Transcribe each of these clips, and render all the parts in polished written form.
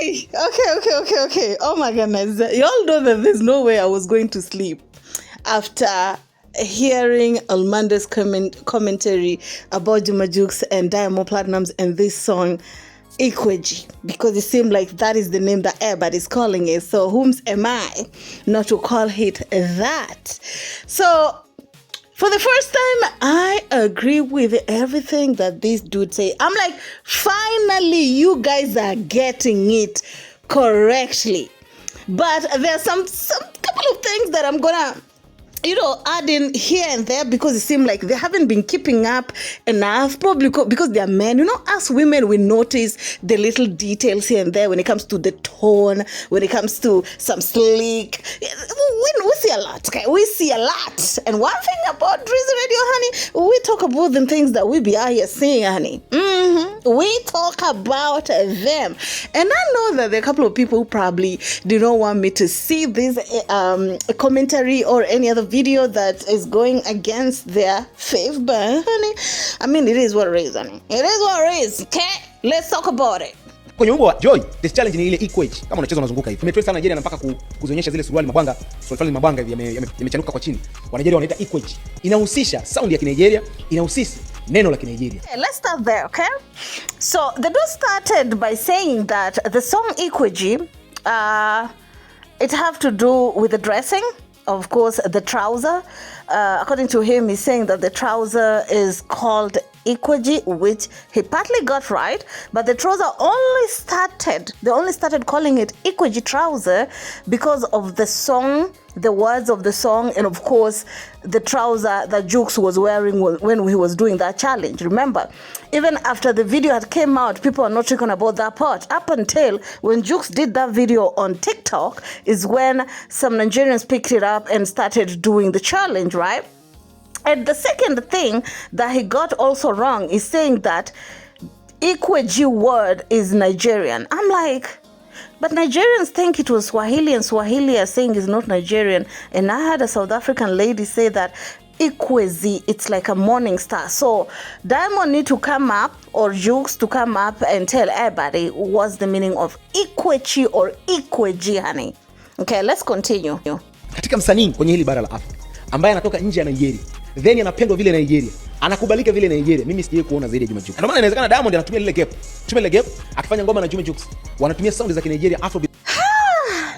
Okay. Oh my goodness. Y'all know that there's no way I was going to sleep after hearing Almanda's commentary about JUX'S and Diamond Platnumz and this song ikweji, because it seemed like that is the name that everybody's calling it. So whom am I not to call it that? So for the first time, I agree with everything that this dude say. I'm like, finally, you guys are getting it correctly. But there's some couple of things that I'm gonna add in here and there, because it seemed like they haven't been keeping up enough, probably because they're men. Us women, we notice the little details here and there when it comes to the tone, when it comes to some slick. We see a lot, okay? We see a lot. And one thing about Drizzy Radio, honey, we talk about the things that we be out here seeing, honey. We talk about them. And I know that there are a couple of people who probably do not want me to see this commentary or any other video that is going against their faith, but honey, I mean, it is what it is, honey. It is what it is, okay? Let's talk about it. Kwenye wimbo wa Joy, this challenge ni ile ikweji. Kama unacheza unazunguka hivi. Imetrend sana Nigeria, na mpaka kuzionyesha zile suruali mabanga hivi yamechanuka kwa chini. Wa Nigeria wanaita ikweji. Inahusisha sound ya Kinigeria, inahusisha neno la Kinigeria. Let's start there, okay? So, the dude started by saying that the song ikweji, it have to do with the dressing. Of course, the trouser. According to him, he's saying that the trouser is called ikweji, which he partly got right, but the trouser they only started calling it ikweji trouser because of the song, the words of the song, and of course the trouser that JUX'S was wearing when he was doing that challenge. Remember, even after the video had came out, people are not talking about that part. Up until when JUX'S did that video on TikTok is when some Nigerians picked it up and started doing the challenge, right? And the second thing that he got also wrong is saying that ikweji word is Nigerian. I'm like, but Nigerians think it was Swahili, and Swahili are saying is not Nigerian. And I had a South African lady say that ikweji, it's like a morning star. So Diamond need to come up, or JUX'S to come up and tell everybody what's the meaning of ikweji or ikweji, honey. Okay, let's continue. Katika msanii kwenye hili bara la Afrika ambaye anatoka nje ya Nigeria, then anapendwa vile Nigeria, anakubalika vile Nigeria, mimi sijawahi kuona zaidi ya JUX'S. Ndio maana inawezekana Diamond anatumia lile gap, akifanya ngoma na JUX'S, wanatumia sound za Kinigeria, Afrobeat.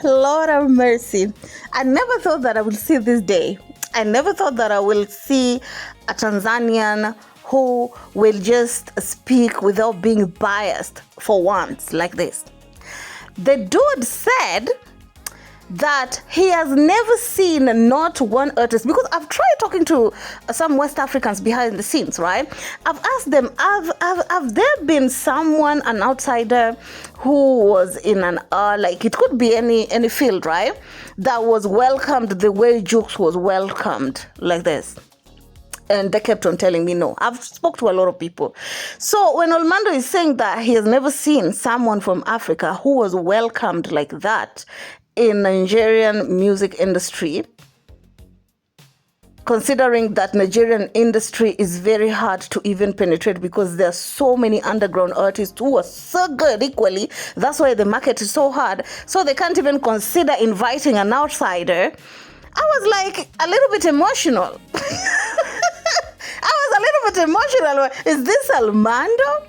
Lord have mercy. I never thought that I would see this day. I never thought that I will see a Tanzanian who will just speak without being biased for once like this. The dude said that he has never seen not one artist, because I've tried talking to some West Africans behind the scenes, right? I've asked them, have there been someone, an outsider, who was in an like it could be any field, right, that was welcomed the way JUX'S was welcomed like this? And they kept on telling me no. I've spoke to a lot of people. So when Almando is saying that he has never seen someone from Africa who was welcomed like that in Nigerian music industry, considering that Nigerian industry is very hard to even penetrate because there are so many underground artists who are so good equally. That's why the market is so hard. So they can't even consider inviting an outsider. I was like a little bit emotional. Is this Almando?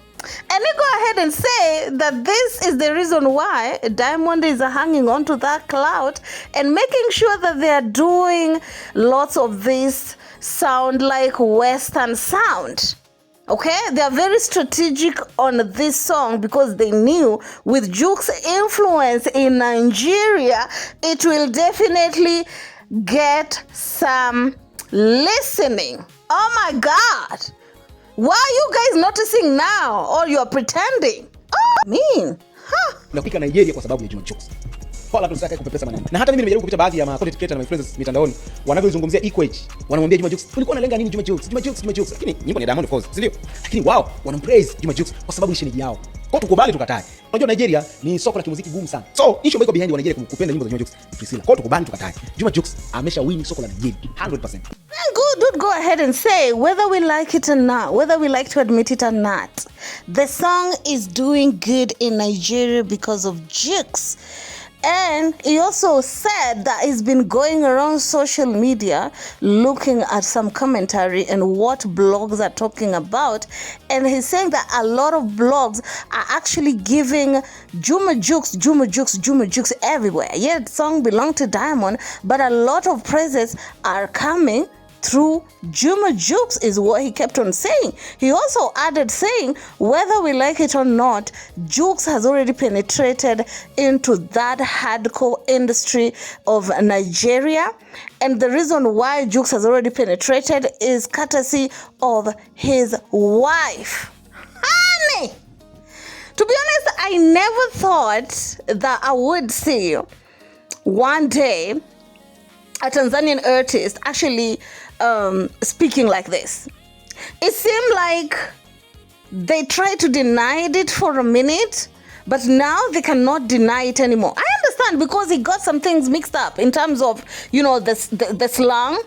And they go ahead and say that this is the reason why Diamond is hanging on to that clout and making sure that they are doing lots of this sound like Western sound. Okay? They are very strategic on this song because they knew with JUX'S influence in Nigeria, it will definitely get some listening. Oh my God. Why are you guys noticing now? Or you're pretending? Oh, mean. Napika Nigeria kwa sababu ya JUX'S. wala tusitake kupepesa maneno. Na hata mimi nimejaribu kupita baadhi ya content creator na influencers mitandaoni wanavyozungumzia ikweji. Wanamwambia Juma Jux, ulikuwa unalenga nini Juma Jux? Juma Jux, Juma Jux. Lakini nyimbo ni Diamond of course, si ndio? Lakini wao wanampraise Juma Jux kwa sababu ni shemeji yao. Kwa tukubali tukatae. Unajua Nigeria ni soko la kimuziki gumu sana. So, issue iko behind wa Nigeria kupenda nyimbo za Juma Jux ni Priscilla. Kwa tukubali tukatae. Juma Jux amesha win soko la Nigeria 100%. Good, go ahead and say whether we like it or not, whether we like to admit it or not. The song is doing good in Nigeria because of JUX'S. And he also said that he's been going around social media looking at some commentary and what blogs are talking about. And he's saying that a lot of blogs are actually giving Juma Jux everywhere. Yeah, the song belonged to Diamond, but a lot of praises are coming through Juma Jux is what he kept on saying. He also added saying, whether we like it or not, Jux has already penetrated into that hardcore industry of Nigeria. And the reason why Jux has already penetrated is courtesy of his wife. Honey! To be honest, I never thought that I would see one day a Tanzanian artist actually speaking like this. It seemed like they tried to deny it for a minute, but now they cannot deny it anymore. I understand because he got some things mixed up in terms of, you know, the slang,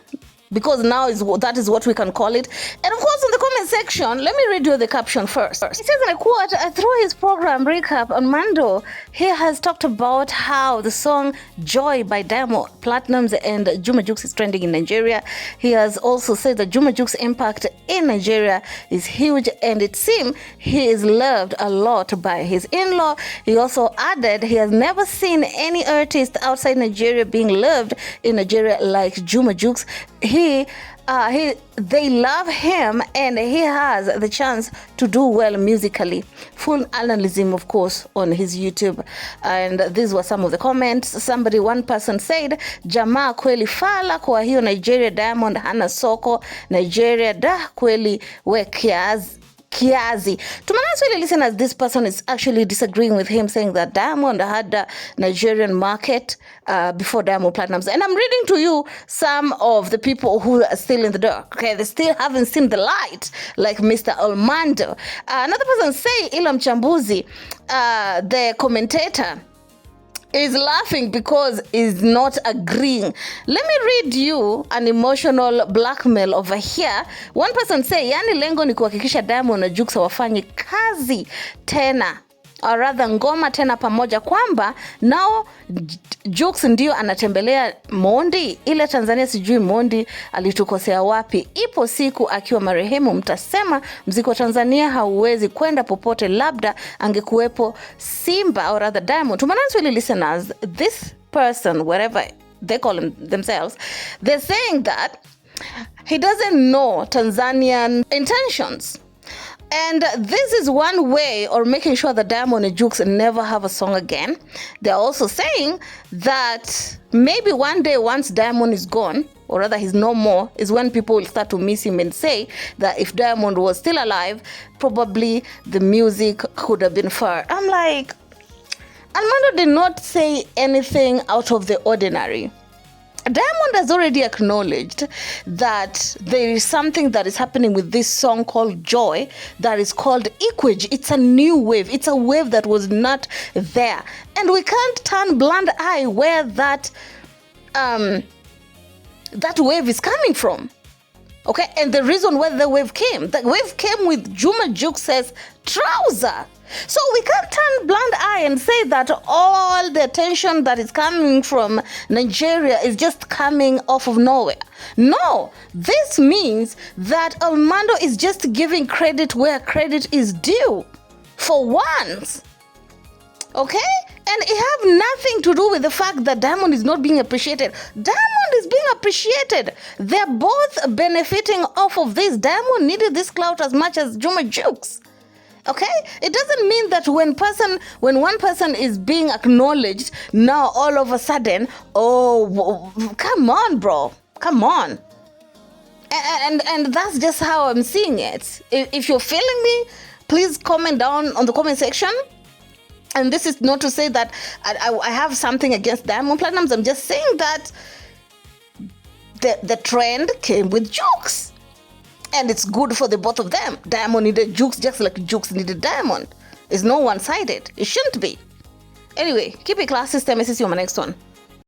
because now that is what we can call it. And of course, in the comment section, let me read you the caption first. It says, and I quote, through his program recap on Mando, he has talked about how the song Joy by Diamond Platnumz and Juma Jux is trending in Nigeria. He has also said that Juma Jux's impact in Nigeria is huge, and it seems he is loved a lot by his in-law. He also added he has never seen any artist outside Nigeria being loved in Nigeria like Juma Jux. They love him, and he has the chance to do well musically. Full analysis, of course, on his YouTube. And these were some of the comments. One person said, Jamaa kweli fala kwa hiyo Nigeria Diamond hana soko. Nigeria da kweli we kiazi. To my last listeners, this person is actually disagreeing with him, saying that Diamond had the Nigerian market before Diamond Platnumz. And I'm reading to you some of the people who are still in the dark. Okay, they still haven't seen the light, like Mr. Armando. Another person say, Ilam Chambuzi, the commentator, is laughing because is not agreeing. Let me read you an emotional blackmail over here. One person say, yani lengo ni kuhakikisha Diamond na Jux wafanye kazi tena, or rather ngoma tena pamoja, kwamba nao Jux ndio anatembelea Mondi. Ile Tanzania sijui Mondi alitukosea wapi. Ipo siku akiwa marehemu mtasema mziki wa Tanzania hauwezi kwenda popote, labda angekuwepo Simba or rather Diamond. To my listeners, this person, whatever they call themselves, they're saying that he doesn't know Tanzanian intentions. And this is one way of making sure that Diamond and Jux never have a song again. They're also saying that maybe one day once Diamond is gone, or rather he's no more, is when people will start to miss him and say that if Diamond was still alive, probably the music could have been far. I'm like, Armando did not say anything out of the ordinary. Diamond has already acknowledged that there is something that is happening with this song called Joy that is called ikweji. It's a new wave. It's a wave that was not there. And we can't turn blind eye where that wave is coming from. Okay? And the reason where the wave came with Juma Jux's trouser. So we can't turn blind eye and say that all the attention that is coming from Nigeria is just coming off of nowhere. No, this means that Armando is just giving credit where credit is due. For once. Okay? And it have nothing to do with the fact that Diamond is not being appreciated. Diamond is being appreciated. They're both benefiting off of this. Diamond needed this clout as much as Juma Jux. Okay? It doesn't mean that when one person is being acknowledged, now all of a sudden, oh, come on, bro. Come on. And that's just how I'm seeing it. If you're feeling me, please comment down on the comment section. And this is not to say that I have something against Diamond Platnumz. I'm just saying that the trend came with JUX'S. And it's good for the both of them. Diamond needed JUX'S just like JUX'S needed Diamond. It's no one-sided. It shouldn't be. Anyway, keep it classy. Stay messy. See you on my next one.